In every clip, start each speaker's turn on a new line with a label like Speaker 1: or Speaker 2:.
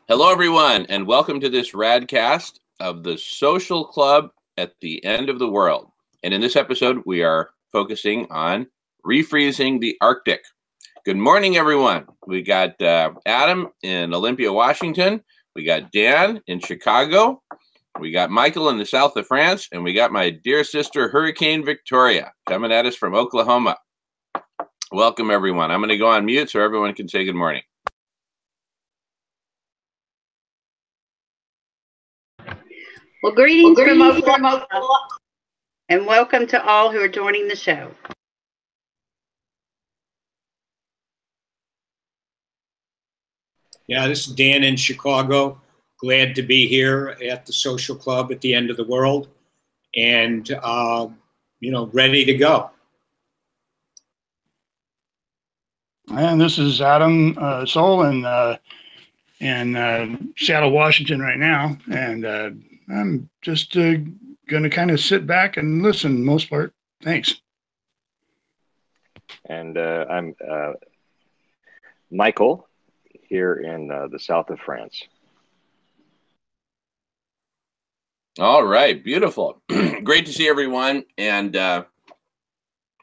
Speaker 1: Hello, everyone, and welcome to this radcast of the Social Club at the End of the World. And in this episode, we are focusing on refreezing the Arctic. Good morning, everyone. We got Adam in Olympia, Washington. We got Dan in Chicago. We got Michael in the south of France. And we got my dear sister, Hurricane Victoria, coming at us from Oklahoma. Welcome, everyone. I'm going to go on mute so everyone can say good morning.
Speaker 2: Well, greetings from Oklahoma, and welcome to all who are joining the show.
Speaker 3: Yeah, this is Dan in Chicago. Glad to be here at the Social Club at the End of the World, and ready to go.
Speaker 4: And this is Adam Soul in Seattle, Washington right now, and I'm just going to kind of sit back and listen most part. Thanks.
Speaker 5: And I'm Michael here in the south of France.
Speaker 1: All right, beautiful. Great to see everyone. And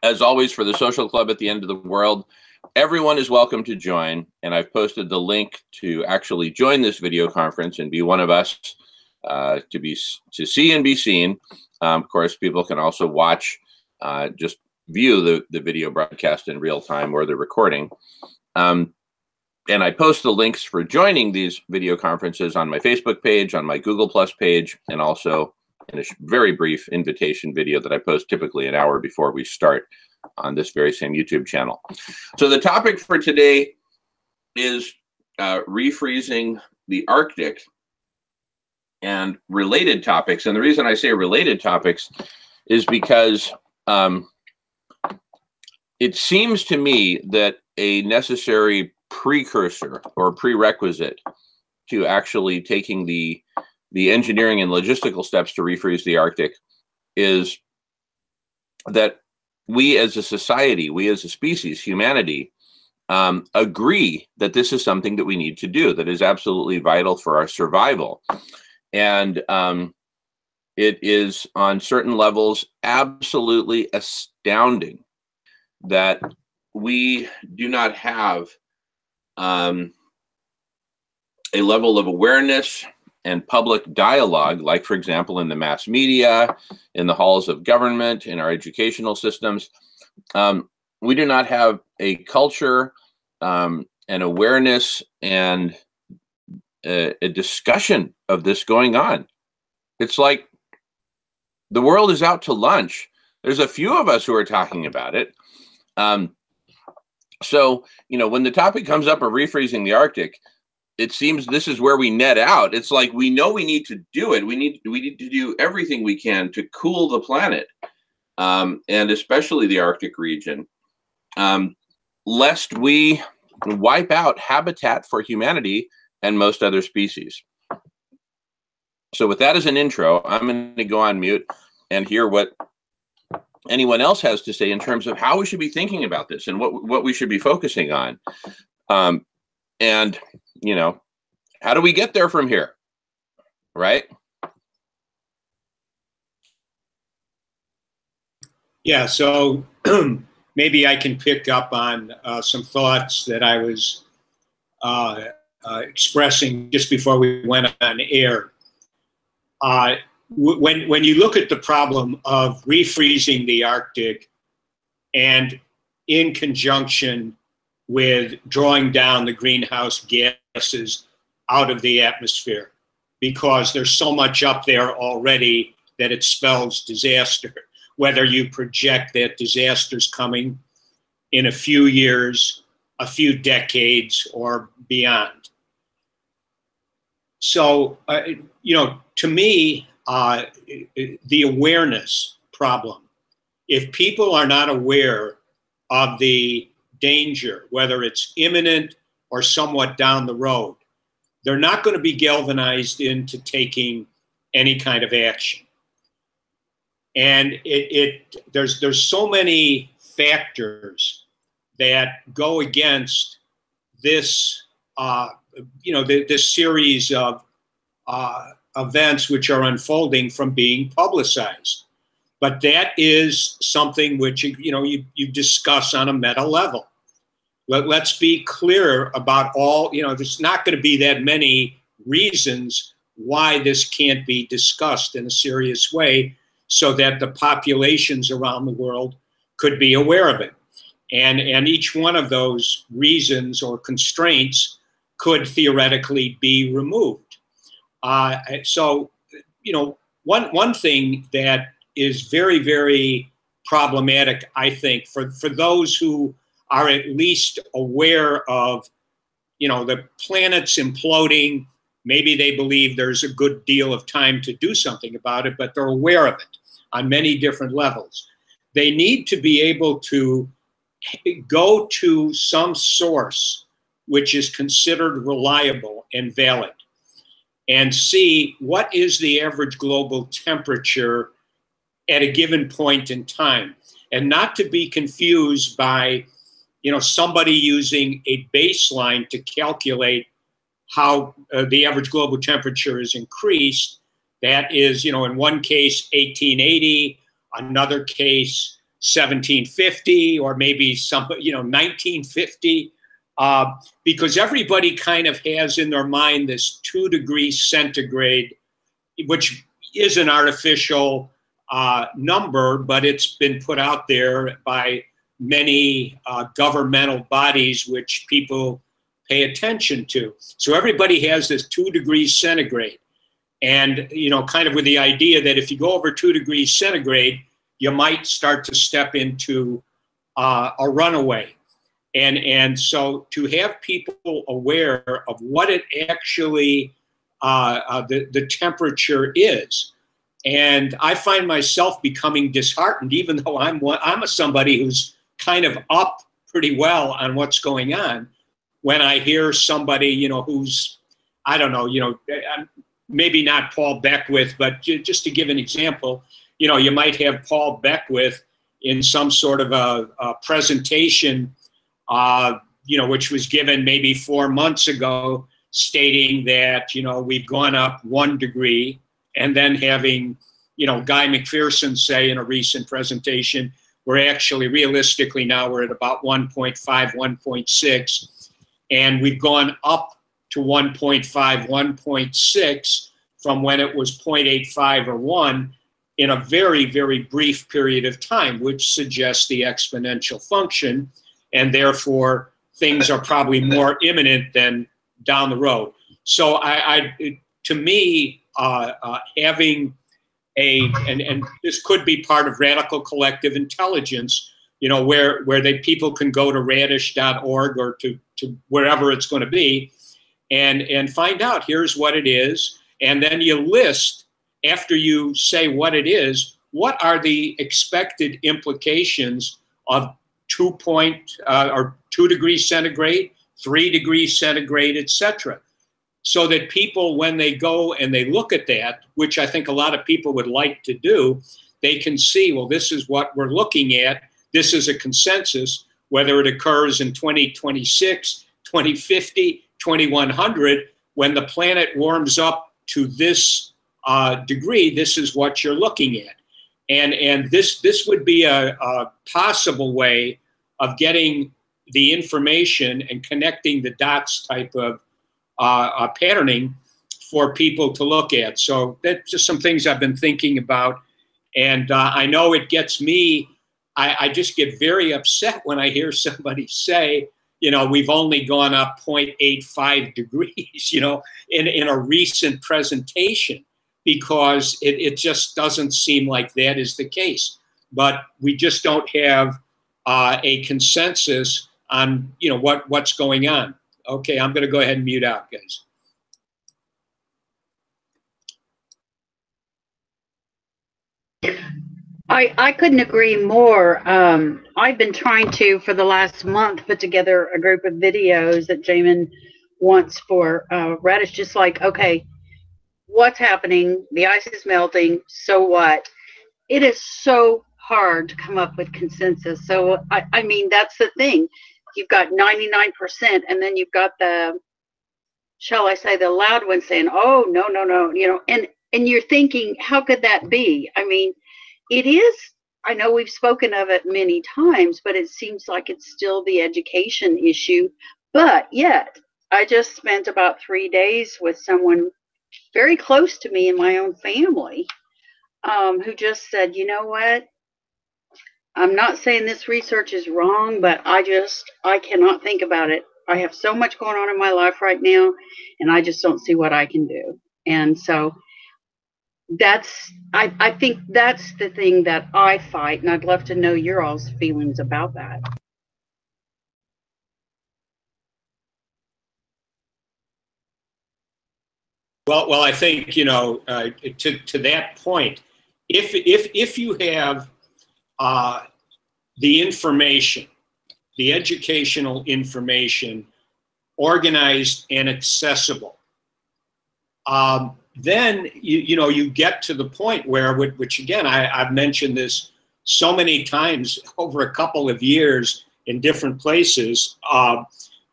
Speaker 1: as always, for the Social Club at the End of the World, everyone is welcome to join. And I've posted the link to actually join this video conference and be one of us. To see and be seen. Of course, people can also watch, just view the video broadcast in real time or the recording. And I post the links for joining these video conferences on my Facebook page, on my Google Plus page, and also in a very brief invitation video that I post typically an hour before we start on this very same YouTube channel. So the topic for today is refreezing the Arctic and related topics. And the reason I say related topics is because it seems to me that a necessary precursor or prerequisite to actually taking the engineering and logistical steps to refreeze the Arctic is that we as a society, we as a species, humanity, agree that this is something that we need to do, that is absolutely vital for our survival. And it is on certain levels absolutely astounding that we do not have a level of awareness and public dialogue, like, for example, in the mass media, in the halls of government, in our educational systems. We do not have a culture, an awareness, and a discussion of this going on. It's like the world is out to lunch. There's a few of us who are talking about it. So, when the topic comes up of refreezing the Arctic, it seems this is where we net out. It's like we know we need to do it. We need to do everything we can to cool the planet, and especially the Arctic region, lest we wipe out habitat for humanity and most other species. So with that as an intro, I'm going to go on mute and hear what anyone else has to say in terms of how we should be thinking about this and what we should be focusing on. And, how do we get there from here? Right?
Speaker 3: Yeah, so maybe I can pick up on some thoughts that I was expressing just before we went on air. When you look at the problem of refreezing the Arctic and in conjunction with drawing down the greenhouse gases out of the atmosphere, because there's so much up there already that it spells disaster, whether you project that disaster's coming in a few years, a few decades, or beyond. So, to me, the awareness problem, if people are not aware of the danger, whether it's imminent or somewhat down the road, they're not going to be galvanized into taking any kind of action. And there's so many factors that go against this this series of events which are unfolding from being publicized. But that is something which, you discuss on a meta level. Let's be clear about all, there's not going to be that many reasons why this can't be discussed in a serious way so that the populations around the world could be aware of it. And each one of those reasons or constraints could theoretically be removed. So, one thing that is very, very problematic, I think, for those who are at least aware of, the planet's imploding. Maybe they believe there's a good deal of time to do something about it, but they're aware of it on many different levels. They need to be able to go to some source which is considered reliable and valid and see what is the average global temperature at a given point in time, and not to be confused by, somebody using a baseline to calculate how the average global temperature is increased. That is, in one case, 1880, another case, 1750, or maybe 1950, because everybody kind of has in their mind this 2 degrees centigrade, which is an artificial number, but it's been put out there by many governmental bodies which people pay attention to. So everybody has this 2 degrees centigrade, and kind of with the idea that if you go over 2 degrees centigrade, you might start to step into a runaway. And so to have people aware of what it actually the temperature is. And I find myself becoming disheartened, even though I'm somebody who's kind of up pretty well on what's going on, when I hear somebody, who's, I don't know, maybe not Paul Beckwith, but just to give an example, you might have Paul Beckwith in some sort of a presentation, which was given maybe 4 months ago, stating that, we've gone up 1 degree, and then having, Guy McPherson say in a recent presentation, we're actually realistically now we're at about 1.5, 1.6, and we've gone up to 1.5, 1.6 from when it was 0.85 or 1 in a very, very brief period of time, which suggests the exponential function, and therefore things are probably more imminent than down the road. So to me, having and this could be part of radical collective intelligence, where people can go to radish.org or to wherever it's going to be and find out here's what it is. And then you list, after you say what it is, what are the expected implications of 2 degrees centigrade, 3 degrees centigrade, etc. So that people, when they go and they look at that, which I think a lot of people would like to do, they can see, well, this is what we're looking at. This is a consensus, whether it occurs in 2026, 2050, 2100, when the planet warms up to this degree, this is what you're looking at. And this would be a possible way of getting the information and connecting the dots type of patterning for people to look at. So that's just some things I've been thinking about. And I know it gets me, I just get very upset when I hear somebody say, we've only gone up 0.85 degrees, in a recent presentation, because it just doesn't seem like that is the case. But we just don't have a consensus on, what's going on. Okay, I'm going to go ahead and mute out, guys.
Speaker 2: I couldn't agree more. I've been trying to, for the last month, put together a group of videos that Jamin wants for Radish, just like, okay, what's happening? The ice is melting, so what? It is so hard to come up with consensus. So, I mean, that's the thing. You've got 99%, and then you've got the shall I say, the loud ones saying, "Oh, no, no, no," and you're thinking, how could that be? I mean, it is. I know we've spoken of it many times, but it seems like it's still the education issue. But yet, I just spent about 3 days with someone very close to me in my own family, who just said, "You know what? I'm not saying this research is wrong, but I cannot think about it. I have so much going on in my life right now, and I just don't see what I can do." And so I think that's the thing that I fight, and I'd love to know your all's feelings about that.
Speaker 3: Well, I think, to that point, if you have the information, the educational information organized and accessible, then you get to the point where, which again, I've mentioned this so many times over a couple of years in different places,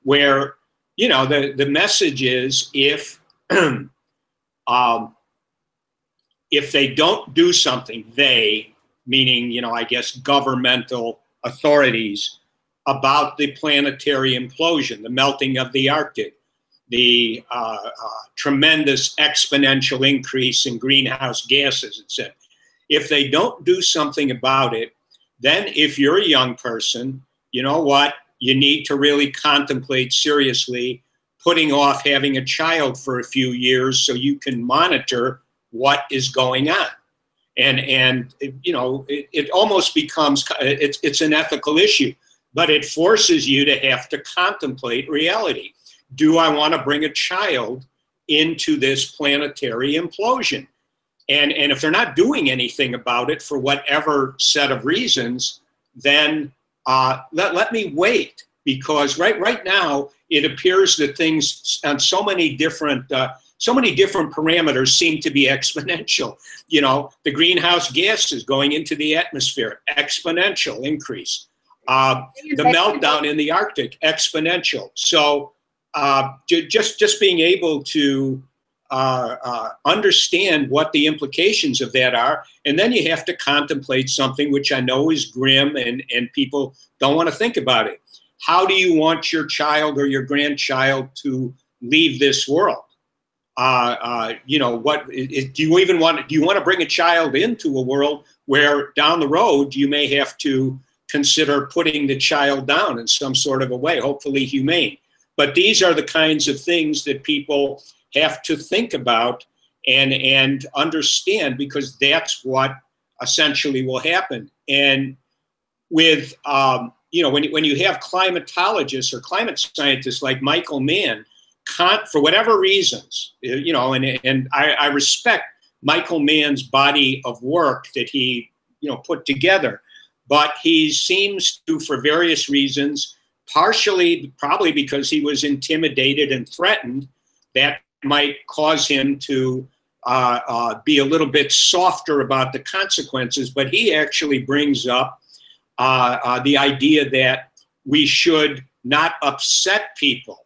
Speaker 3: where the message is, if they don't do something, they, meaning, I guess, governmental authorities, about the planetary implosion, the melting of the Arctic, the tremendous exponential increase in greenhouse gases, etc. If they don't do something about it, then if you're a young person, you know what? You need to really contemplate seriously putting off having a child for a few years so you can monitor what is going on. And it almost becomes, it's an ethical issue, but it forces you to have to contemplate reality. Do I want to bring a child into this planetary implosion? And if they're not doing anything about it for whatever set of reasons, then let me wait, because right now it appears that things on so many different parameters seem to be exponential. The greenhouse gases going into the atmosphere, exponential increase. The meltdown in the Arctic, exponential. So just being able to understand what the implications of that are, and then you have to contemplate something which I know is grim and people don't want to think about it. How do you want your child or your grandchild to leave this world? Do you want to bring a child into a world where down the road you may have to consider putting the child down in some sort of a way, hopefully humane? But these are the kinds of things that people have to think about and understand, because that's what essentially will happen. And with when you have climatologists or climate scientists like Michael Mann, for whatever reasons, and I respect Michael Mann's body of work that he put together, but he seems to, for various reasons, partially probably because he was intimidated and threatened, that might cause him to be a little bit softer about the consequences. But he actually brings up the idea that we should not upset people.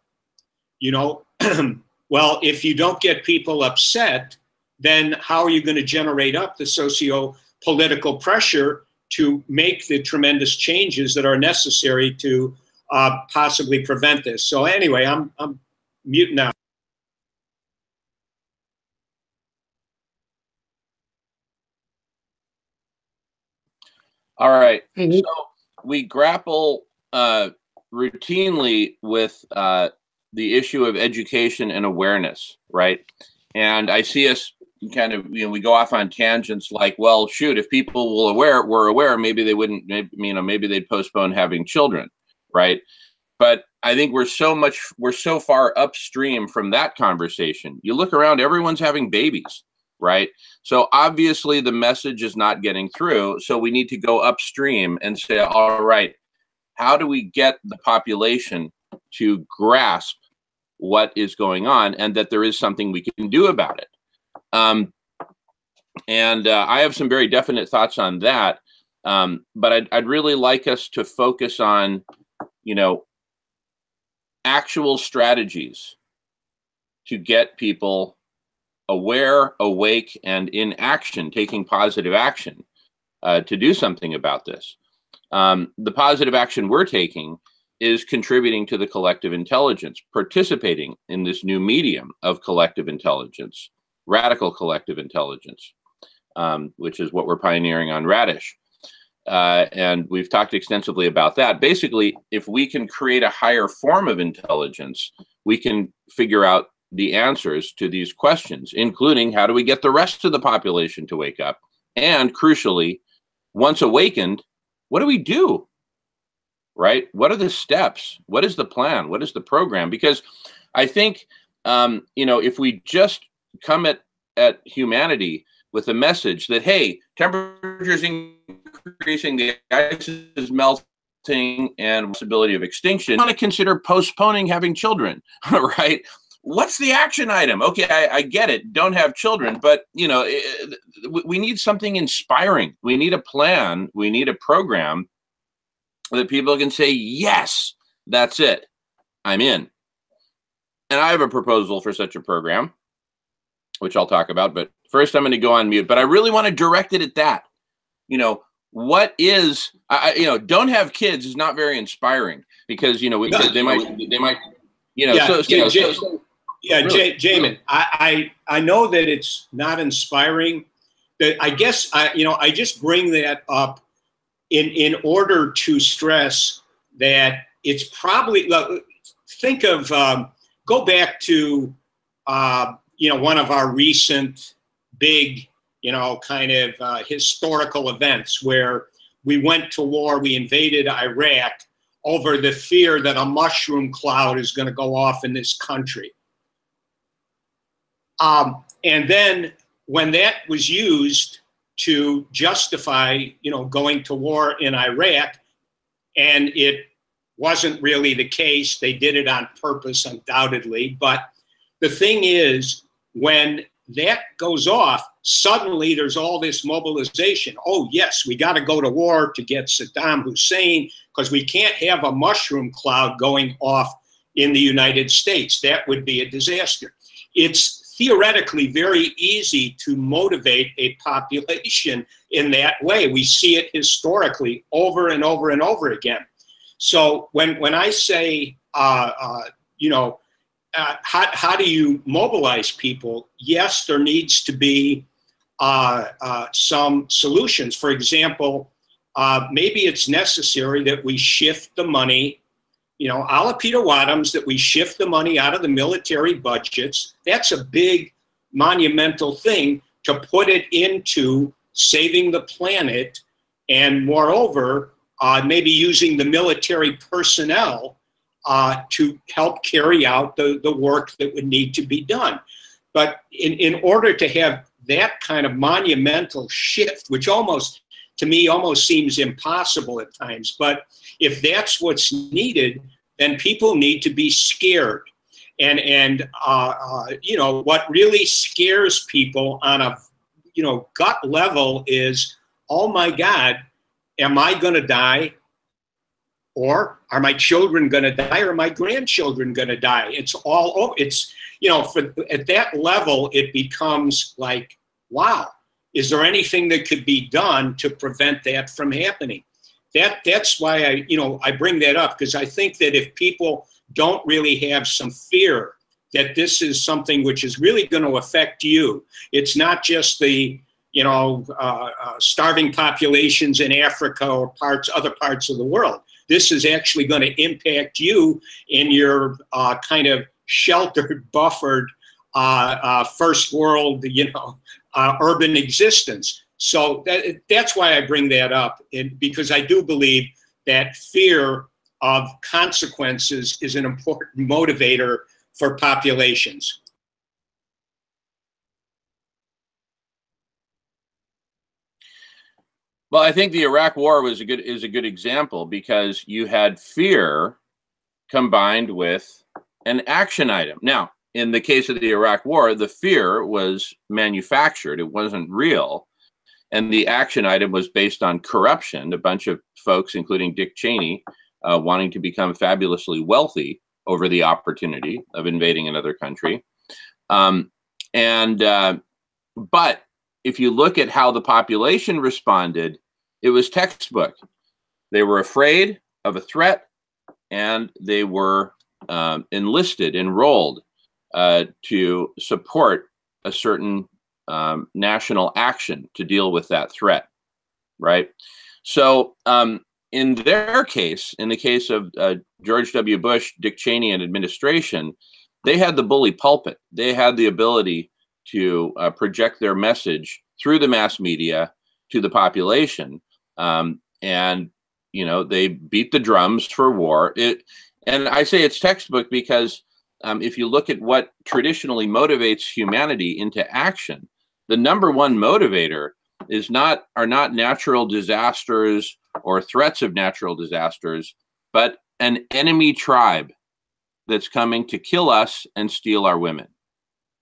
Speaker 3: Well, if you don't get people upset, then how are you going to generate up the socio-political pressure to make the tremendous changes that are necessary to possibly prevent this? So anyway, I'm mute now.
Speaker 1: All right. So we grapple routinely with the issue of education and awareness, right? And I see us kind of, we go off on tangents like, well, shoot, if people were aware, maybe they wouldn't, maybe they'd postpone having children, right? But I think we're so far upstream from that conversation. You look around, everyone's having babies, right? So obviously the message is not getting through. So we need to go upstream and say, all right, how do we get the population to grasp what is going on and that there is something we can do about it? I have some very definite thoughts on that. But I'd really like us to focus on, actual strategies to get people aware, awake, and in action, taking positive action to do something about this. The positive action we're taking is contributing to the collective intelligence, participating in this new medium of collective intelligence, radical collective intelligence, which is what we're pioneering on Radish. And we've talked extensively about that. Basically, if we can create a higher form of intelligence, we can figure out the answers to these questions, including how do we get the rest of the population to wake up? And crucially, once awakened, what do we do? Right? What are the steps? What is the plan? What is the program? Because I think, if we just come at humanity with a message that, hey, temperature's increasing, the ice is melting, and possibility of extinction, I want to consider postponing having children, right? What's the action item? Okay, I get it. Don't have children, but we need something inspiring. We need a plan. We need a program that people can say, yes, that's it. I'm in. And I have a proposal for such a program, which I'll talk about. But first, I'm going to go on mute. But I really want to direct it at that. What is, don't have kids is not very inspiring because, they might.
Speaker 3: Jamin, I know that it's not inspiring. That I guess I just bring that up in order to stress that it's probably, think of, go back to one of our recent big historical events where we went to war, we invaded Iraq over the fear that a mushroom cloud is going to go off in this country. And then when that was used to justify, going to war in Iraq, and it wasn't really the case, they did it on purpose, undoubtedly. But the thing is, when that goes off, suddenly there's all this mobilization. Oh, yes, we got to go to war to get Saddam Hussein because we can't have a mushroom cloud going off in the United States. That would be a disaster. It's theoretically very easy to motivate a population in that way. We see it historically over and over and over again. So when I say, how do you mobilize people? Yes, there needs to be some solutions. For example, maybe it's necessary that we shift the money, a la Peter Wadhams, that we shift the money out of the military budgets. That's a big, monumental thing to put it into saving the planet, and moreover, maybe using the military personnel to help carry out the work that would need to be done. But in order to have that kind of monumental shift, which to me almost seems impossible at times, but if that's what's needed, then people need to be scared. And what really scares people on a gut level is, oh my God, am I going to die? Or are my children going to die? Or are my grandchildren going to die? It's all over. It's, at that level, it becomes like, wow, is there anything that could be done to prevent that from happening? That's why I bring that up, because I think that if people don't really have some fear that this is something which is really going to affect you, it's not just the starving populations in Africa or other parts of the world. This is actually going to impact you in your kind of sheltered, buffered, first world, urban existence. So that's why I bring that up, because I do believe that fear of consequences is an important motivator for populations.
Speaker 1: Well, I think the Iraq War is a good example, because you had fear combined with an action item. Now, in the case of the Iraq War, the fear was manufactured; it wasn't real, and the action item was based on corruption. A bunch of folks, including Dick Cheney, wanting to become fabulously wealthy over the opportunity of invading another country. But if you look at how the population responded, it was textbook. They were afraid of a threat, and they were enrolled to support a certain national action to deal with that threat, right? So in their case, in the case of George W. Bush, Dick Cheney, and administration, they had the bully pulpit. They had the ability to project their message through the mass media to the population. And, you know, they beat the drums for war. And I say it's textbook because if you look at what traditionally motivates humanity into action, the number one motivator are not natural disasters or threats of natural disasters, but an enemy tribe that's coming to kill us and steal our women,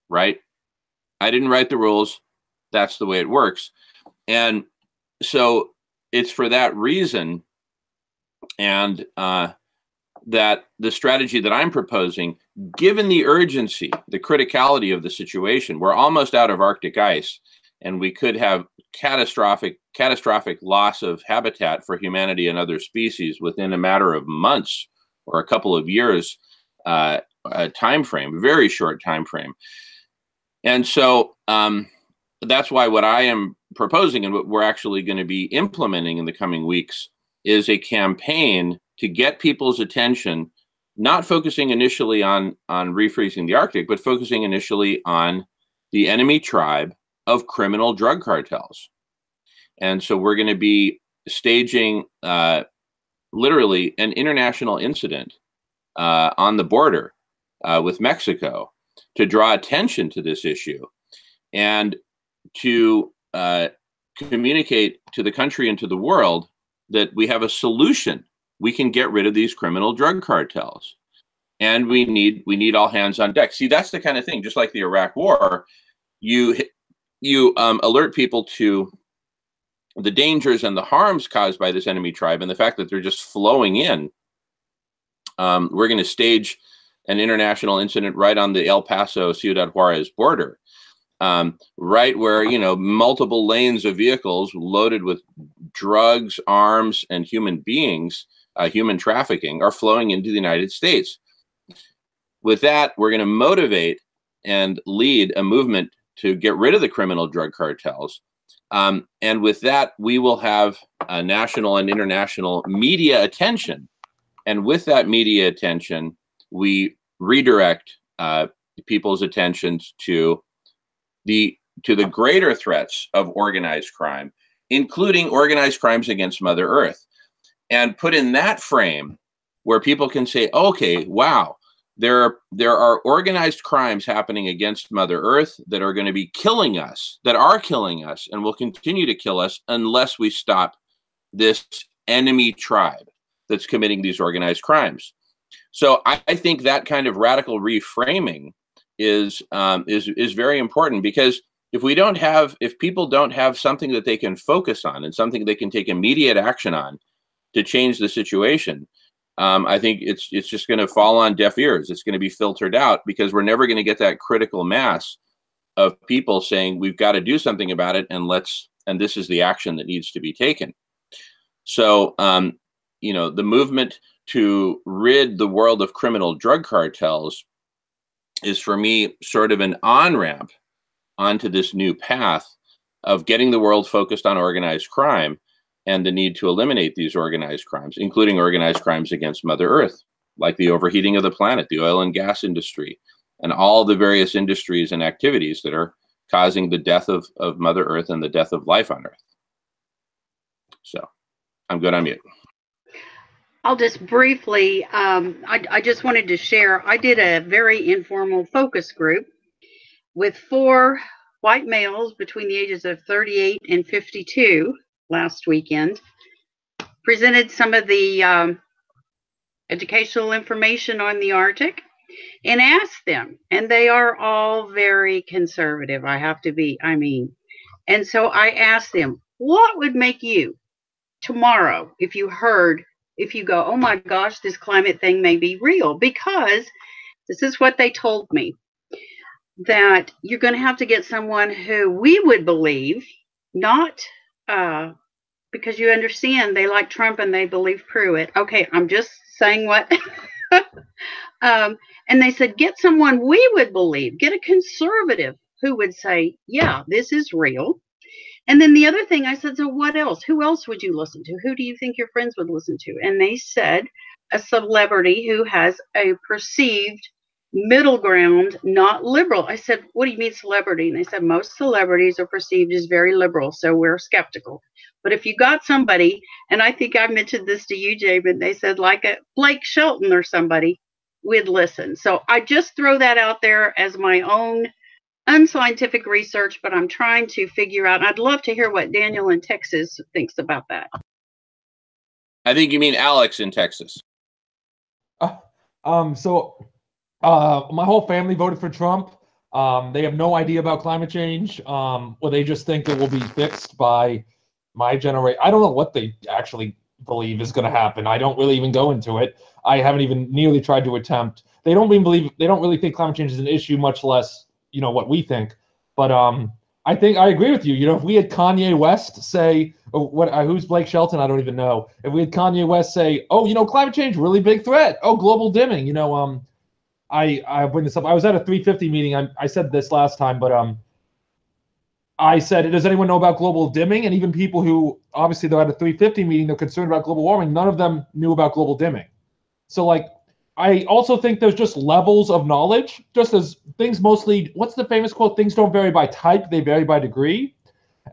Speaker 1: right? I didn't write the rules. That's the way it works. And so it's for that reason, and that the strategy that I'm proposing, given the urgency, the criticality of the situation, we're almost out of Arctic ice, and we could have catastrophic loss of habitat for humanity and other species within a matter of months or a couple of years time frame, very short time frame. And so that's why what I am proposing and what we're actually going to be implementing in the coming weeks is a campaign to get people's attention, not focusing initially on refreezing the Arctic, but focusing initially on the enemy tribe of criminal drug cartels. And so we're going to be staging literally an international incident on the border with Mexico to draw attention to this issue and to communicate to the country and to the world that we have a solution. We can get rid of these criminal drug cartels, and we need all hands on deck. See, that's the kind of thing, just like the Iraq War, you alert people to the dangers and the harms caused by this enemy tribe and the fact that they're just flowing in. We're going to stage an international incident right on the El Paso Ciudad Juarez border, right where, you know, multiple lanes of vehicles loaded with drugs, arms, and human beings, human trafficking, are flowing into the United States. With that, we're going to motivate and lead a movement to get rid of the criminal drug cartels. And with that, we will have national and international media attention. And with that media attention, we redirect people's attentions to the greater threats of organized crime, including organized crimes against Mother Earth, and put in that frame where people can say, okay, wow, there are organized crimes happening against Mother Earth that are going to be killing us, that are killing us, and will continue to kill us unless we stop this enemy tribe that's committing these organized crimes. So I think that kind of radical reframing is very important, because if people don't have something that they can focus on and something they can take immediate action on to change the situation, I think it's just going to fall on deaf ears. It's going to be filtered out, because we're never going to get that critical mass of people saying we've got to do something about it, and this is the action that needs to be taken. So you know, the movement to rid the world of criminal drug cartels is, for me, sort of an on-ramp onto this new path of getting the world focused on organized crime and the need to eliminate these organized crimes, including organized crimes against Mother Earth, like the overheating of the planet, the oil and gas industry, and all the various industries and activities that are causing the death of Mother Earth and the death of life on Earth. So I'm good on mute.
Speaker 2: I'll just briefly, I just wanted to share, I did a very informal focus group with 4 white males between the ages of 38 and 52 last weekend. Presented some of the educational information on the Arctic and asked them, and they are all very conservative, and so I asked them, what would make you tomorrow, if you go, oh my gosh, this climate thing may be real? Because this is what they told me. that you're going to have to get someone who we would believe, not because you understand they like Trump and they believe Pruitt. Okay, I'm just saying what. And they said, get someone we would believe, get a conservative who would say, yeah, this is real. And then the other thing I said, so what else? Who else would you listen to? Who do you think your friends would listen to? And they said a celebrity who has a perceived middle ground, not liberal. I said, what do you mean celebrity? And they said, most celebrities are perceived as very liberal, so we're skeptical. But if you got somebody, and I think I mentioned this to you, Jamin, they said like a Blake Shelton or somebody, we'd listen. So I just throw that out there as my own unscientific research, but I'm trying to figure out. I'd love to hear what Daniel in Texas thinks about that.
Speaker 1: I think you mean Alex in Texas.
Speaker 6: My whole family voted for Trump. They have no idea about climate change, or they just think it will be fixed by my generation. I don't know what they actually believe is going to happen. I don't really even go into it. I haven't even nearly tried to attempt. They don't really think climate change is an issue, much less, what we think. But I think I agree with you. If we had Kanye West say, who's Blake Shelton? I don't even know. If we had Kanye West say, climate change, really big threat. Oh, global dimming. I bring this up. I was at a 350 meeting. I said this last time, but I said, does anyone know about global dimming? And even people who, obviously, they're at a 350 meeting, they're concerned about global warming. None of them knew about global dimming. So, I also think there's just levels of knowledge, just as things mostly, what's the famous quote? Things don't vary by type, they vary by degree.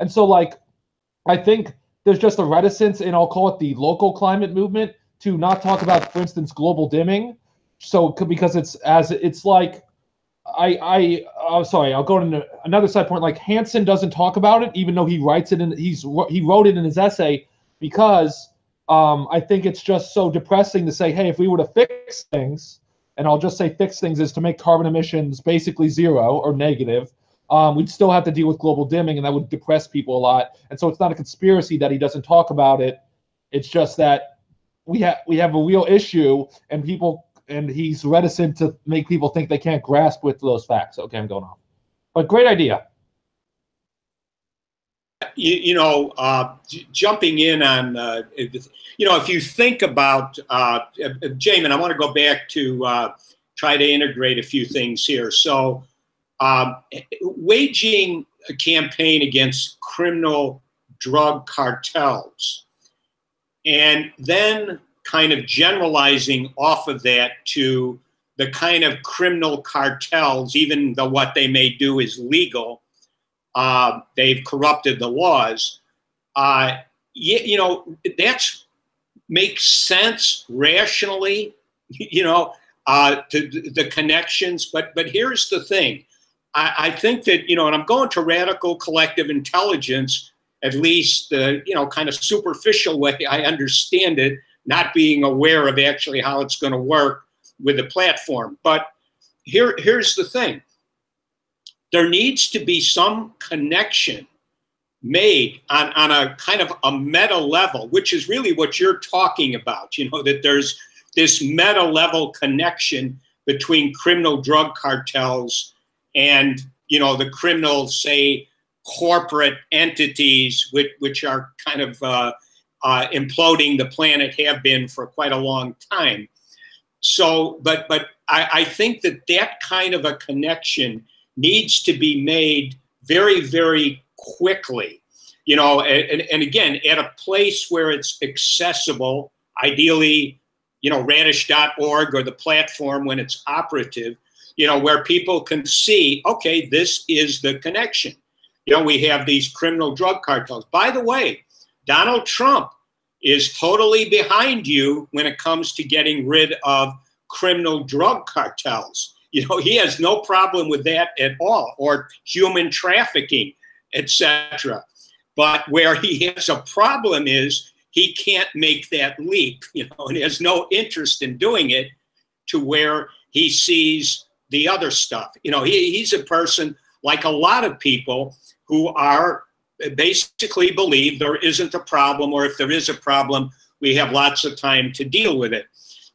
Speaker 6: And so, I think there's just a reticence in, I'll call it the local climate movement, to not talk about, for instance, global dimming. So, because sorry, I'll go to another side point. Like Hansen doesn't talk about it, even though he writes it he wrote it in his essay, because I think it's just so depressing to say, hey, if we were to fix things, and I'll just say fix things is to make carbon emissions basically zero or negative, we'd still have to deal with global dimming, and that would depress people a lot. And so it's not a conspiracy that he doesn't talk about it. It's just that we have a real issue, and he's reticent to make people think they can't grasp with those facts. Okay, I'm going off. But great idea.
Speaker 3: Jumping in on, if you think about, Jamin, I want to go back to try to integrate a few things here. So waging a campaign against criminal drug cartels and then kind of generalizing off of that to the kind of criminal cartels, even though what they may do is legal, they've corrupted the laws. That makes sense rationally, to the connections. But here's the thing. I think that, and I'm going to radical collective intelligence, at least the, kind of superficial way I understand it, not being aware of actually how it's going to work with the platform. But here's the thing. There needs to be some connection made on a kind of a meta level, which is really what you're talking about, that there's this meta level connection between criminal drug cartels and, the criminal, say, corporate entities, which are kind of imploding the planet, have been for quite a long time. So, but I think that kind of a connection needs to be made very, very quickly, and again, at a place where it's accessible, ideally, radish.org or the platform when it's operative, where people can see, okay, this is the connection. We have these criminal drug cartels. By the way, Donald Trump is totally behind you when it comes to getting rid of criminal drug cartels. He has no problem with that at all, or human trafficking, etc. But where he has a problem is he can't make that leap, and he has no interest in doing it, to where he sees the other stuff. He's a person, like a lot of people, who are basically believe there isn't a problem, or if there is a problem, we have lots of time to deal with it.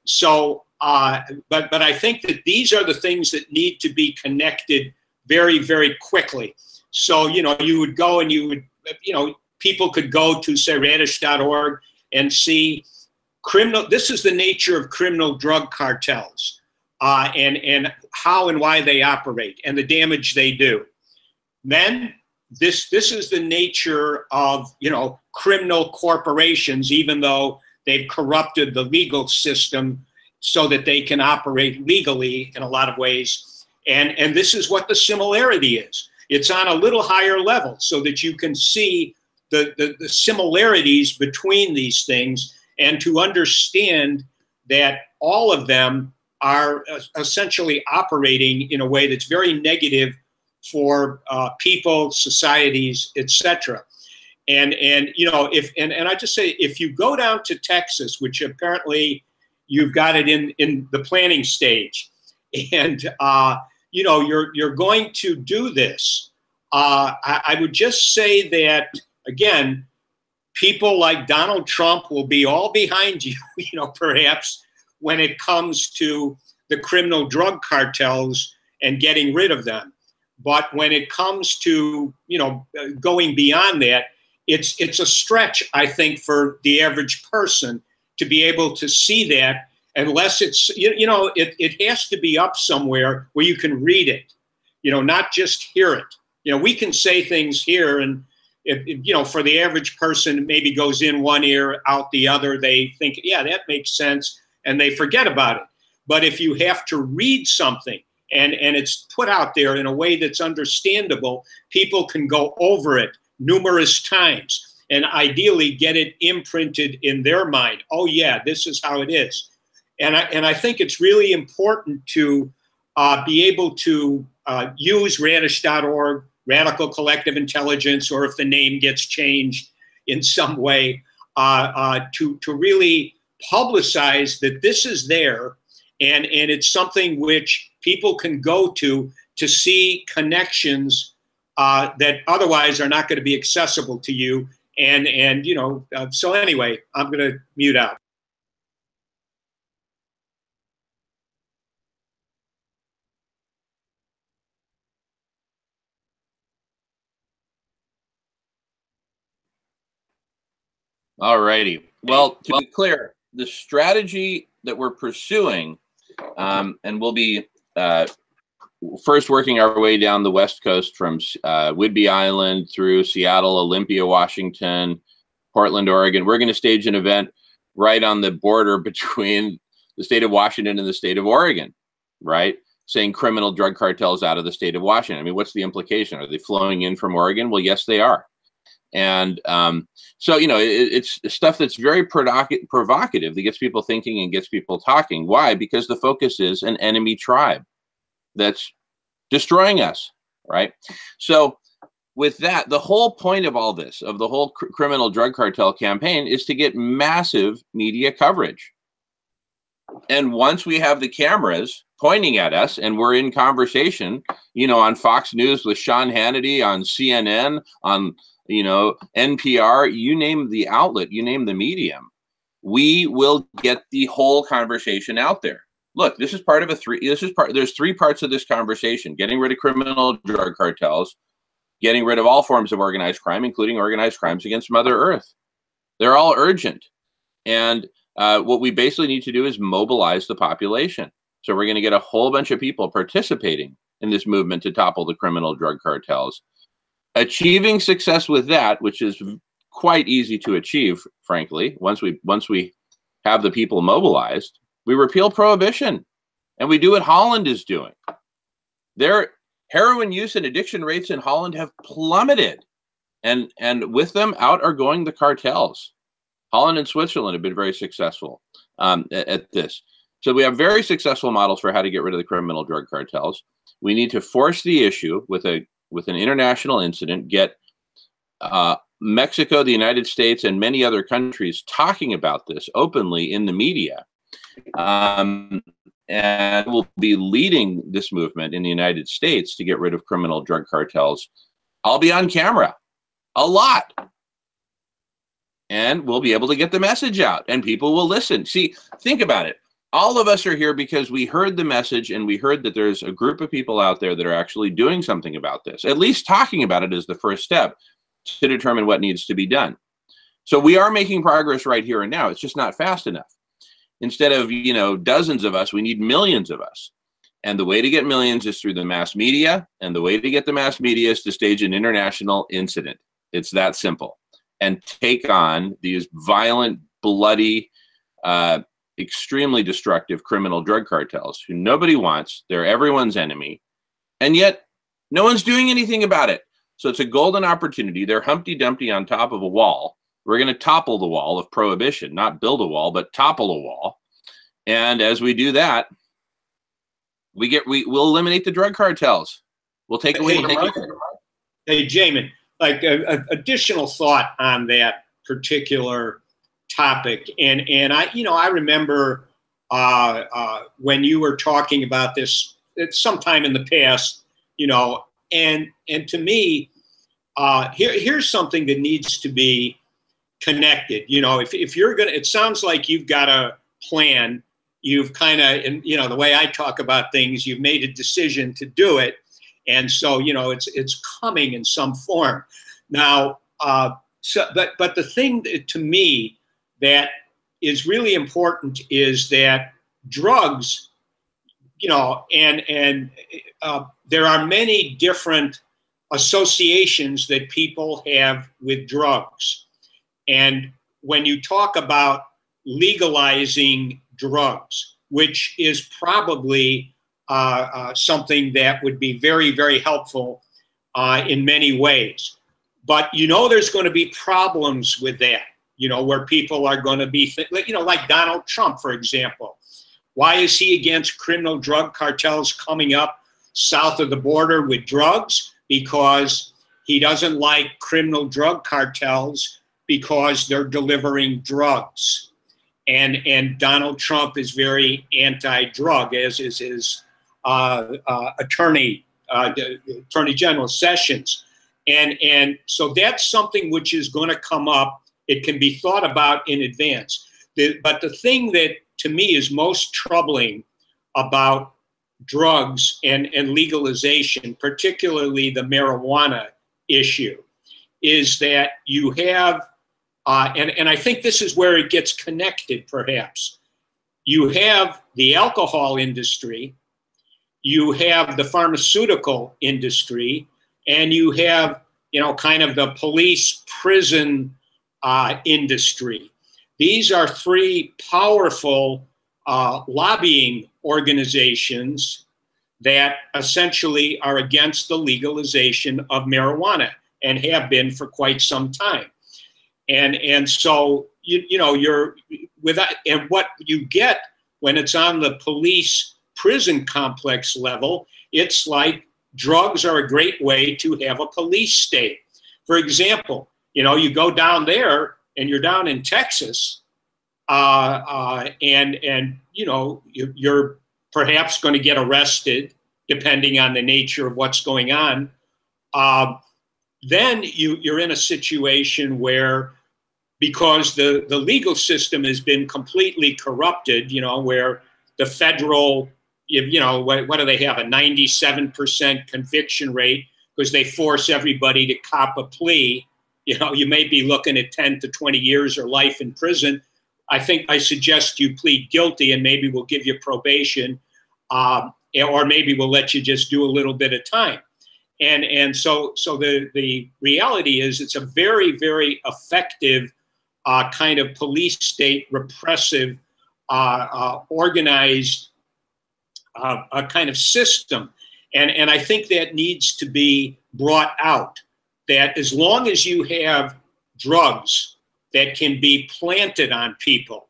Speaker 3: So, but I think that these are the things that need to be connected very, very quickly. So, you would go and you would, people could go to, say, radish.org and see this is the nature of criminal drug cartels, and how and why they operate and the damage they do. Then this is the nature of, criminal corporations, even though they've corrupted the legal system so that they can operate legally in a lot of ways. And this is what the similarity is. It's on a little higher level so that you can see the similarities between these things, and to understand that all of them are essentially operating in a way that's very negative for people, societies, etc. And I just say, if you go down to Texas, which apparently you've got it in the planning stage, and you're going to do this, I would just say that, again, people like Donald Trump will be all behind you, perhaps, when it comes to the criminal drug cartels and getting rid of them. But when it comes to, going beyond that, it's a stretch, I think, for the average person to be able to see that, unless it's, it has to be up somewhere where you can read it, not just hear it. We can say things here, and for the average person, it maybe goes in one ear, out the other. They think, yeah, that makes sense, and they forget about it. But if you have to read something and it's put out there in a way that's understandable, people can go over it numerous times and ideally get it imprinted in their mind. Oh yeah, this is how it is. And I think it's really important to be able to use radish.org, Radical Collective Intelligence, or if the name gets changed in some way, to really publicize that this is there, and it's something which people can go to see connections that otherwise are not going to be accessible to you. So anyway, I'm going to mute out.
Speaker 1: All righty. Well, to be clear, the strategy that we're pursuing, and we'll be first working our way down the West Coast from Whidbey Island through Seattle, Olympia, Washington, Portland, Oregon. We're going to stage an event right on the border between the state of Washington and the state of Oregon, right? Saying criminal drug cartels out of the state of Washington. I mean, what's the implication? Are they flowing in from Oregon? Well, yes, they are. And so, it's stuff that's very provocative that gets people thinking and gets people talking. Why? Because the focus is an enemy tribe that's destroying us, right? So with that, the whole point of all this, of the whole criminal drug cartel campaign, is to get massive media coverage. And once we have the cameras pointing at us and we're in conversation, on Fox News with Sean Hannity, on CNN, on NPR, you name the outlet, you name the medium, we will get the whole conversation out there. Look, this is part of there's three parts of this conversation: getting rid of criminal drug cartels, getting rid of all forms of organized crime, including organized crimes against Mother Earth. They're all urgent. And what we basically need to do is mobilize the population. So we're going to get a whole bunch of people participating in this movement to topple the criminal drug cartels. Achieving success with that, which is quite easy to achieve, frankly, once we have the people mobilized, we repeal prohibition, and we do what Holland is doing. Their heroin use and addiction rates in Holland have plummeted, and with them out are going the cartels. Holland and Switzerland have been very successful at this. So we have very successful models for how to get rid of the criminal drug cartels. We need to force the issue with an international incident, get Mexico, the United States, and many other countries talking about this openly in the media. And we'll be leading this movement in the United States to get rid of criminal drug cartels. I'll be on camera a lot. And we'll be able to get the message out, and people will listen. See, think about it. all of us are here because we heard the message and we heard that there's a group of people out there that are actually doing something about this. At least talking about it is the first step to determine what needs to be done. So we are making progress right here and now. It's just not fast enough. Instead of, you know, dozens of us, we need millions of us. And the way to get millions is through the mass media. And the way to get the mass media is to stage an international incident. It's that simple. And take on these violent, bloody, extremely destructive criminal drug cartels who nobody wants. They're everyone's enemy. And yet no one's doing anything about it. So it's a golden opportunity. They're Humpty Dumpty on top of a wall. We're going to topple the wall of prohibition, not build a wall, but topple a wall. And as we do that, we'll eliminate the drug cartels. We'll take away the market.
Speaker 3: Hey, Jamin, like additional thought on that particular topic. And I remember when you were talking about this sometime in the past, and to me, here's something that needs to be connected. If you're going to, it sounds like you've got a plan. You've kind of, the way I talk about things, you've made a decision to do it. And so, it's coming in some form. Now, but the thing to me that is really important is that drugs, and there are many different associations that people have with drugs. And when you talk about legalizing drugs, which is probably something that would be very, very helpful in many ways. But there's going to be problems with that, where people are going to be, like Donald Trump, for example. Why is he against criminal drug cartels coming up south of the border with drugs? Because he doesn't like criminal drug cartels because they're delivering drugs. And Donald Trump is very anti-drug, as is his Attorney General Sessions. And so that's something which is going to come up. It can be thought about in advance. But the thing that to me is most troubling about drugs and legalization, particularly the marijuana issue, is that you have, and I think this is where it gets connected perhaps. You have the alcohol industry, you have the pharmaceutical industry, and you have, kind of the police prison industry. These are three powerful lobbying organizations that essentially are against the legalization of marijuana and have been for quite some time. And so, you're with that, and what you get when it's on the police prison complex level, it's like drugs are a great way to have a police state. For example, you go down there and you're down in Texas, and you're perhaps going to get arrested depending on the nature of what's going on. Then you're in a situation where, because the legal system has been completely corrupted, where the federal, what do they have, a 97% conviction rate because they force everybody to cop a plea. You may be looking at 10 to 20 years or life in prison. I suggest you plead guilty and maybe we'll give you probation, or maybe we'll let you just do a little bit of time. And so the reality is it's a very, very effective kind of police state, repressive, organized a kind of system. And I think that needs to be brought out, that as long as you have drugs that can be planted on people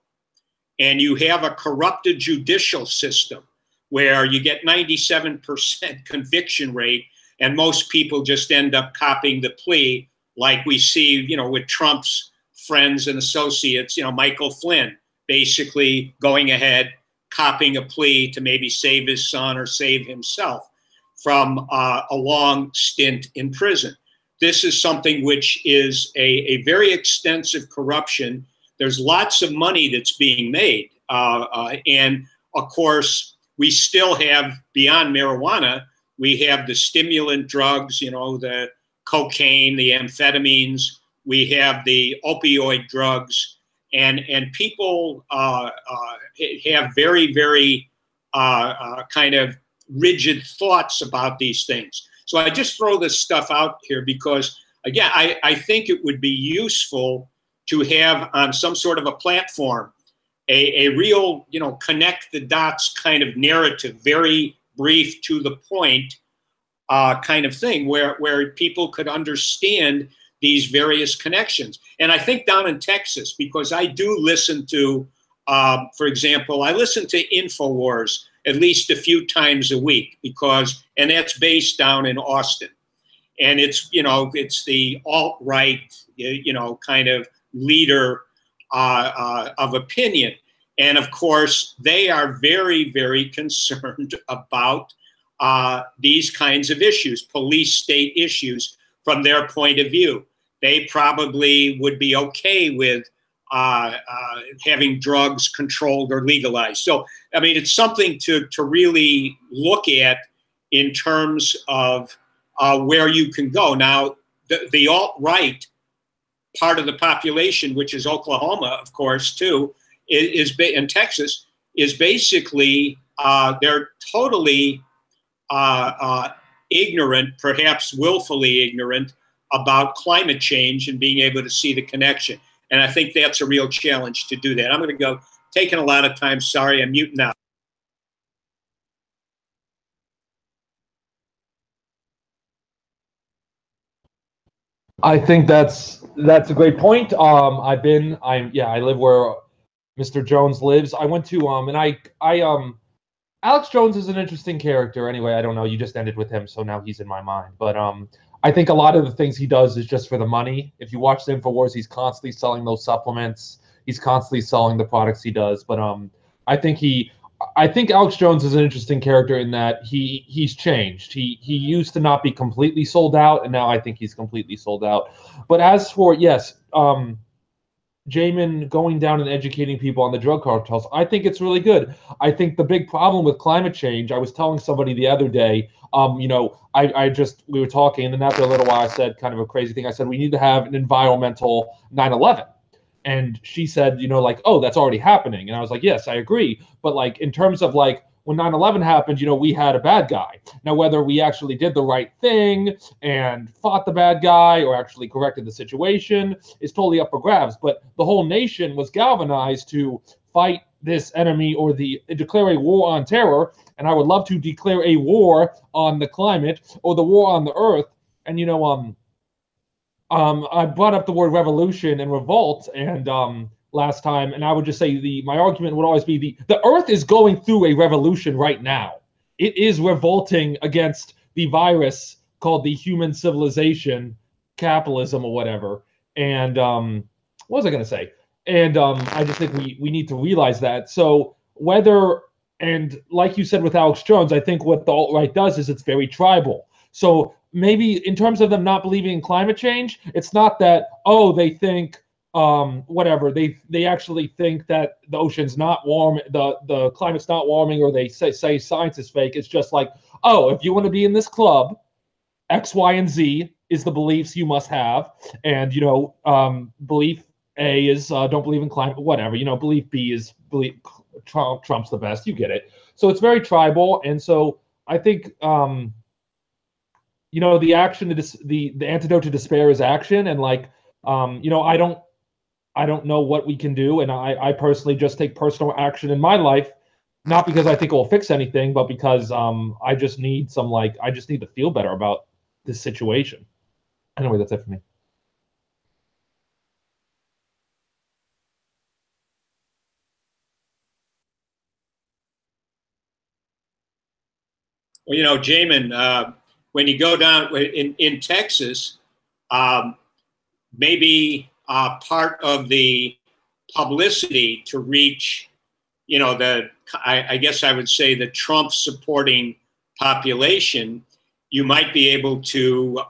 Speaker 3: and you have a corrupted judicial system where you get 97% conviction rate and most people just end up copying the plea, like we see, with Trump's friends and associates, Michael Flynn basically going ahead, copying a plea to maybe save his son or save himself from a long stint in prison. This is something which is a very extensive corruption. There's lots of money that's being made. And of course, we still have, beyond marijuana, we have the stimulant drugs, you know, the cocaine, the amphetamines, we have the opioid drugs, and people have very, very kind of rigid thoughts about these things. So I just throw this stuff out here because, again, I think it would be useful to have on some sort of a platform a real, you know, connect the dots kind of narrative, very brief, to the point kind of thing, where people could understand these various connections. And I think down in Texas, because I do listen to, for example, I listen to InfoWars at least a few times a week, because, and that's based down in Austin. And it's, you know, it's the alt-right, you know, kind of leader of opinion. And of course, they are very, very concerned about these kinds of issues, police state issues, from their point of view. They probably would be okay with having drugs controlled or legalized. So, I mean, it's something to really look at in terms of where you can go. Now, the alt-right part of the population, which is Oklahoma, of course, too, in Texas, is basically, they're totally ignorant, perhaps willfully ignorant, about climate change and being able to see the connection. And I think that's a real challenge to do that. I'm going to go, taking a lot of time. Sorry, I'm muting out.
Speaker 6: I think that's a great point. I live where Mr. Jones lives. I went to Alex Jones is an interesting character. Anyway, I don't know. You just ended with him, so now he's in my mind. But I think a lot of the things he does is just for the money. If you watch the InfoWars, he's constantly selling those supplements. He's constantly selling the products he does. But I think Alex Jones is an interesting character in that he's changed. He used to not be completely sold out, and now I think he's completely sold out. But as for, yes, Jamin going down and educating people on the drug cartels, I think it's really good. I think the big problem with climate change, I was telling somebody the other day, we were talking, and then after a little while I said kind of a crazy thing. I said, we need to have an environmental 9/11. And she said, like, oh, that's already happening. And I was like, yes, I agree. But like, in terms of like, when 9/11 happened, we had a bad guy. Now, whether we actually did the right thing and fought the bad guy or actually corrected the situation is totally up for grabs. But the whole nation was galvanized to fight this enemy or declare a war on terror. And I would love to declare a war on the climate or the war on the earth. And, I brought up the word revolution and revolt and last time, and I would just say my argument would always be the earth is going through a revolution right now. It is revolting against the virus called the human civilization, capitalism or whatever. And what was I going to say? And I just think we need to realize that. So and like you said with Alex Jones, I think what the alt-right does is it's very tribal. So maybe in terms of them not believing in climate change, it's not that, oh, they think whatever, they actually think that the ocean's not warm, the climate's not warming, or they say science is fake. It's just like, oh, if you want to be in this club, X, Y, and Z is the beliefs you must have. And belief A is don't believe in climate, whatever. Belief B is believe Trump's the best. You get it. So it's very tribal. And so I think the action, the antidote to despair is action. And like, I don't know what we can do. And I personally just take personal action in my life, not because I think it will fix anything, but because I just need to feel better about this situation. Anyway, that's it for me.
Speaker 3: Well, Jamin, when you go down in Texas, maybe part of the publicity to reach, I guess I would say the Trump supporting population, you might be able to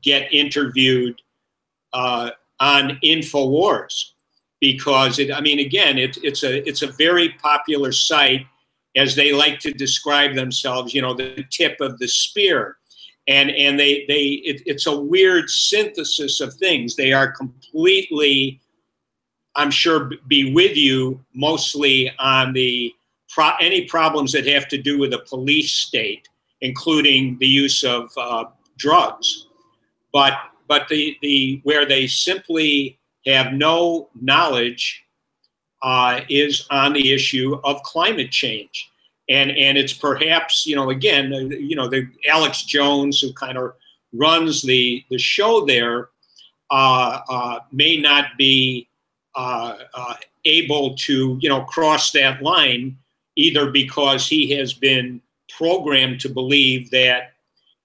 Speaker 3: get interviewed on InfoWars. because I mean, again, it's a very popular site, as they like to describe themselves, the tip of the spear. And it's a weird synthesis of things. They are completely, I'm sure, be with you mostly on any problems that have to do with the police state, including the use of drugs. But where they simply have no knowledge is on the issue of climate change. And it's perhaps, again, the Alex Jones, who kind of runs the show there, may not be able to, cross that line, either because he has been programmed to believe that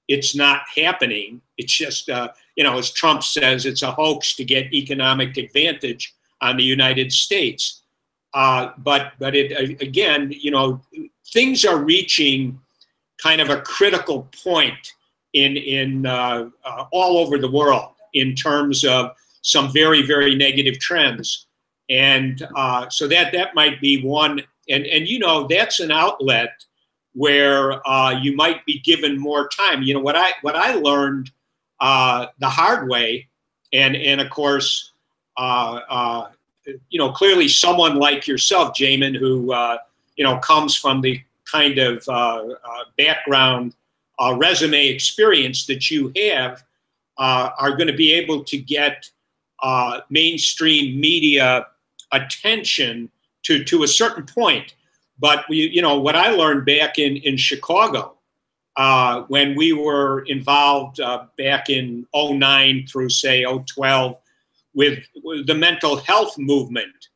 Speaker 3: it's not happening. It's just, as Trump says, it's a hoax to get economic advantage on the United States. But it, again, things are reaching kind of a critical point in all over the world in terms of some very, very negative trends. And so that might be one. And that's an outlet where you might be given more time. What I learned the hard way, and of course, clearly someone like yourself, Jamin, who comes from the kind of background, resume experience that you have, are going to be able to get mainstream media attention to a certain point. But what I learned back in Chicago, when we were involved back in 2009 through, say, 2012 with the mental health movement,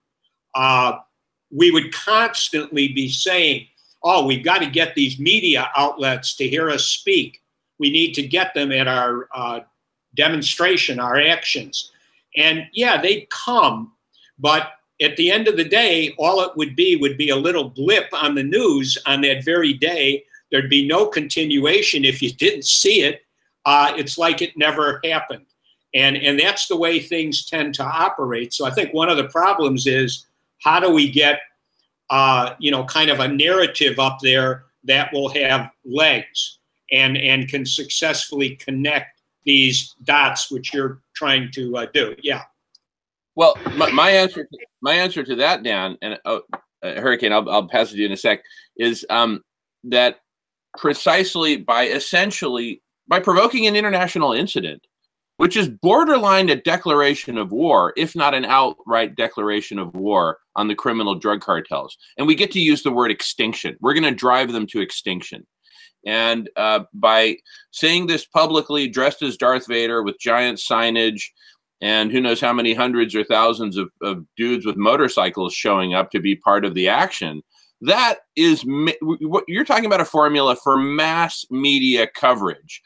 Speaker 3: we would constantly be saying, oh, we've got to get these media outlets to hear us speak. We need to get them at our demonstration, our actions. And yeah, they'd come, but at the end of the day, all it would be a little blip on the news on that very day. There'd be no continuation. If you didn't see it, it's like it never happened. And that's the way things tend to operate. So I think one of the problems is, how do we get, kind of a narrative up there that will have legs and can successfully connect these dots, which you're trying to do. Yeah.
Speaker 1: Well, my answer to that, Dan, and Hurricane, I'll pass it to you in a sec, is that precisely by provoking an international incident, which is borderline a declaration of war, if not an outright declaration of war on the criminal drug cartels. And we get to use the word extinction. We're going to drive them to extinction. And by saying this publicly, dressed as Darth Vader with giant signage, and who knows how many hundreds or thousands of dudes with motorcycles showing up to be part of the action, that is, you're talking about a formula for mass media coverage.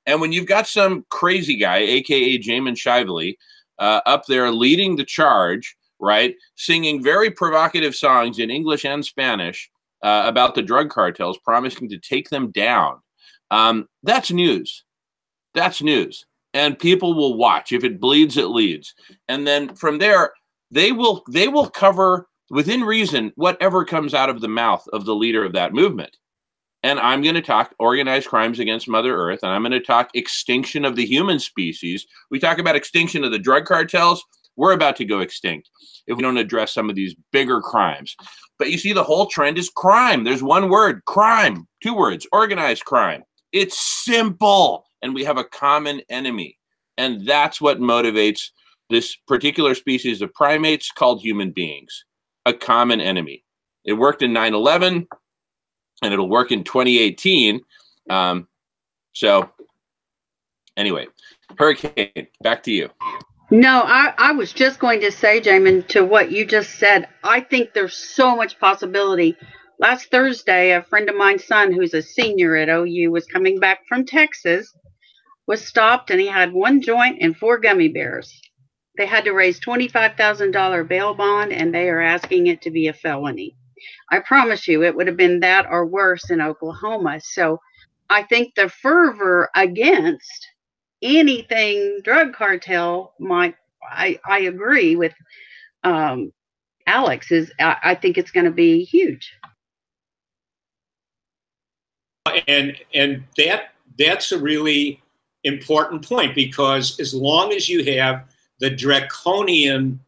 Speaker 1: And when you've got some crazy guy, AKA Jamin Shively, up there leading the charge, right, singing very provocative songs in English and Spanish about the drug cartels, promising to take them down, that's news. That's news. And people will watch. If it bleeds, it leads. And then from there, they will cover, within reason, whatever comes out of the mouth of the leader of that movement. And I'm going to talk organized crimes against Mother Earth, and I'm going to talk extinction of the human species. We talk about extinction of the drug cartels. We're about to go extinct if we don't address some of these bigger crimes. But you see, the whole trend is crime. There's one word, crime, 2 words, organized crime. It's simple, and we have a common enemy. And that's what motivates this particular species of primates called human beings, a common enemy. It worked in 9/11. And it'll work in 2018. So anyway, Hurricane, back to you.
Speaker 2: No, I was just going to say, Jamin, to what you just said, I think there's so much possibility. Last Thursday, a friend of mine's son, who's a senior at OU, was coming back from Texas, was stopped, and he had 1 joint and 4 gummy bears. They had to raise $25,000 bail bond, and they are asking it to be a felony. I promise you, it would have been that or worse in Oklahoma. So I think the fervor against anything drug cartel I agree with Alex is. I think it's going to be huge.
Speaker 3: And that's a really important point, because as long as you have the draconian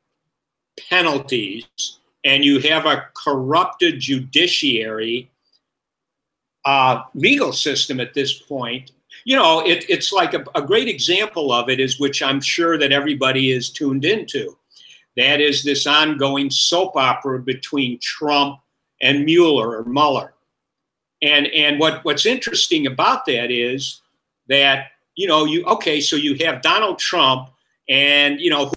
Speaker 3: penalties and you have a corrupted judiciary, legal system at this point, you know, it's like a great example of it is, which I'm sure that everybody is tuned into. That is this ongoing soap opera between Trump and Mueller. And what's interesting about that is that, you know, so you have Donald Trump and, you know,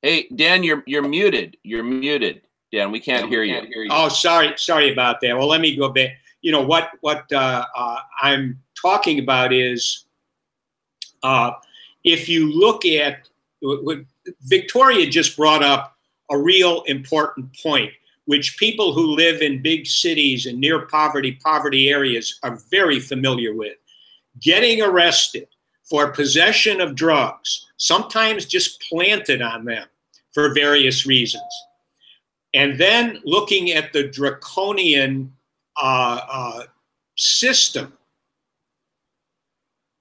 Speaker 1: Hey, Dan, you're muted. You're muted, Dan. We can't hear you.
Speaker 3: Oh, sorry about that. Well, let me go back. You know what I'm talking about is, if you look at what Victoria just brought up, a real important point, which people who live in big cities and near poverty areas are very familiar with. Getting arrested for possession of drugs, sometimes just planted on them for various reasons. And then looking at the draconian system,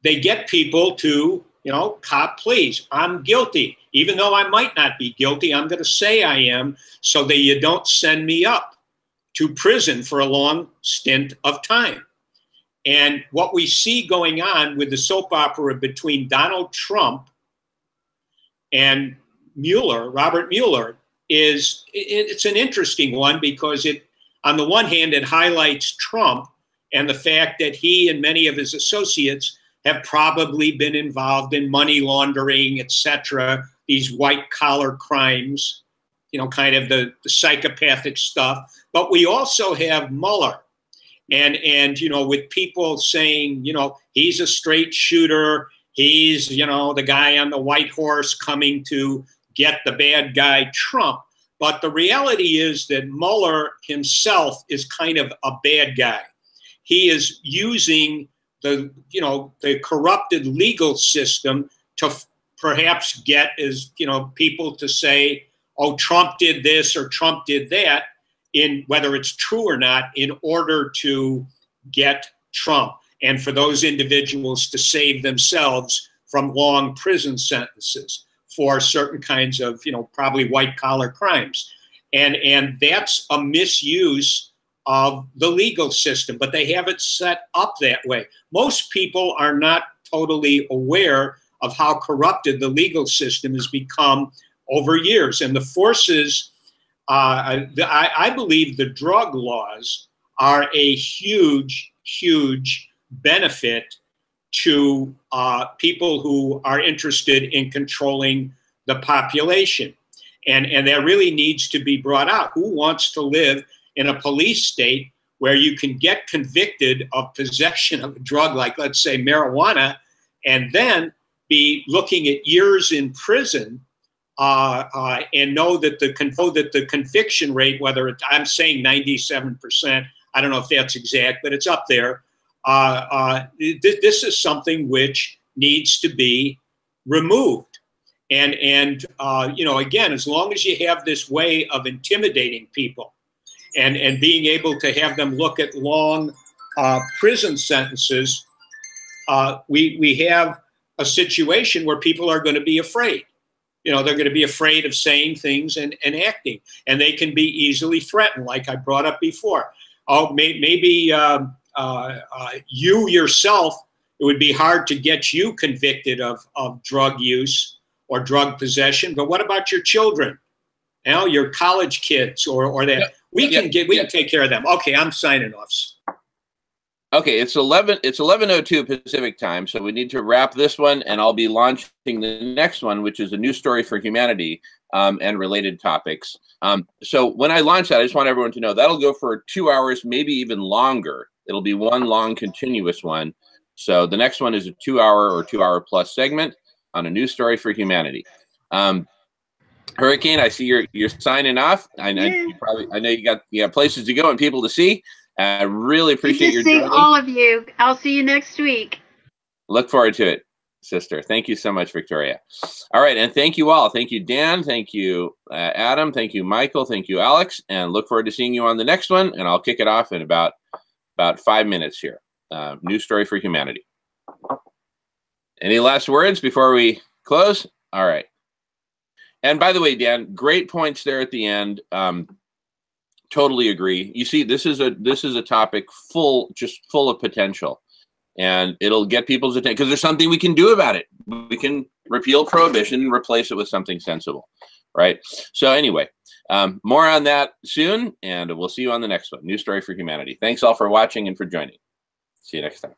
Speaker 3: they get people to, you know, cop pleas. I'm guilty. Even though I might not be guilty, I'm going to say I am so that you don't send me up to prison for a long stint of time. And what we see going on with the soap opera between Donald Trump and Mueller, Robert Mueller, is it's an interesting one, because it, on the one hand, it highlights Trump and the fact that he and many of his associates have probably been involved in money laundering, etc., these white collar crimes, you know, kind of the psychopathic stuff. But we also have Mueller. And, you know, with people saying, you know, he's a straight shooter, he's, you know, the guy on the white horse coming to get the bad guy, Trump. But the reality is that Mueller himself is kind of a bad guy. He is using the corrupted legal system to perhaps get, as, you know, people to say, oh, Trump did this or Trump did that, in whether it's true or not, in order to get Trump, and for those individuals to save themselves from long prison sentences for certain kinds of, you know, probably white collar crimes. And that's a misuse of the legal system, but they have it set up that way. Most people are not totally aware of how corrupted the legal system has become over years. And the forces, I believe the drug laws are a huge, huge benefit to people who are interested in controlling the population. And that really needs to be brought out. Who wants to live in a police state where you can get convicted of possession of a drug like, let's say, marijuana, and then be looking at years in prison and know that the conviction rate, whether it's, I'm saying 97%, I don't know if that's exact, but it's up there. This is something which needs to be removed. And you know, again, as long as you have this way of intimidating people and being able to have them look at long prison sentences, we have a situation where people are going to be afraid. You know, they're going to be afraid of saying things and acting, and they can be easily threatened, like I brought up before. Oh, maybe you yourself, it would be hard to get you convicted of drug use or drug possession, but what about your children? You know, your college kids or that.
Speaker 1: Yep.
Speaker 3: We can take care of them. Okay, I'm signing off.
Speaker 1: Okay, it's 11:02 Pacific time, so we need to wrap this one, and I'll be launching the next one, which is a new story for humanity and related topics. So when I launch that, I just want everyone to know that'll go for 2 hours, maybe even longer. It'll be one long continuous one. So the next one is a 2 hour or 2 hour plus segment on a new story for humanity. Hurricane, I see you're signing off. I know you got places to go and people to see. I really appreciate your journey.
Speaker 2: Good to see all of you. I'll see you next week.
Speaker 1: Look forward to it, sister. Thank you so much, Victoria. All right, and thank you all. Thank you, Dan. Thank you, Adam. Thank you, Michael. Thank you, Alex. And look forward to seeing you on the next one. And I'll kick it off in about 5 minutes here. New Story for Humanity. Any last words before we close? All right. And by the way, Dan, great points there at the end. Totally agree. You see, this is a topic just full of potential, and it'll get people's attention because there's something we can do about it. We can repeal prohibition and replace it with something sensible, right? So anyway, more on that soon, and we'll see you on the next one. New Story for Humanity. Thanks all for watching and for joining. See you next time.